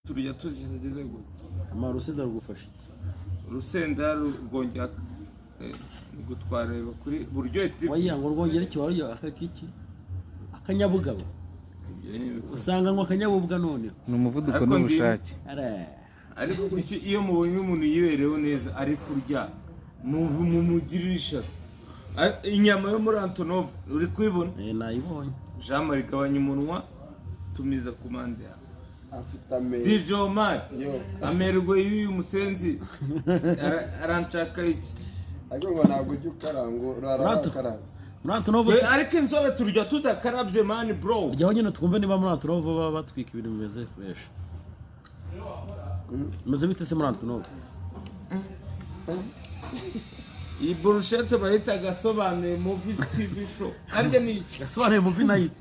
turya tugeze gute amarusenda rugufasha iki urusenda rwongera gutwareba kuri buryo TV waya ngo rwongera iki wariyo akakiki akanyabugabo usanga ngo akanyabubwa none n'umuvuduko n'ubushake ariko kuki iyo mubonye umuntu yibereho neza ari kurya mumugirisha inyama yo muri Antonov uri kwibona nayibonye Jean Marie gabanya umunwa tumiza kumande ya afite amere DJ Omar amergo y'uyu musenzi aranshaka iki ariko ngo ntabwo ujya ukarangura arakarabye muri Antonov ariko inzobe turya tudakarabye man bro ryaho nyine twumve niba muri Antonov baba batwika ibintu bimeze fresh meze bite se muri Antonov iyi burushete bahita gasobanuye movie TV show arya ni iki gasobanuye movie night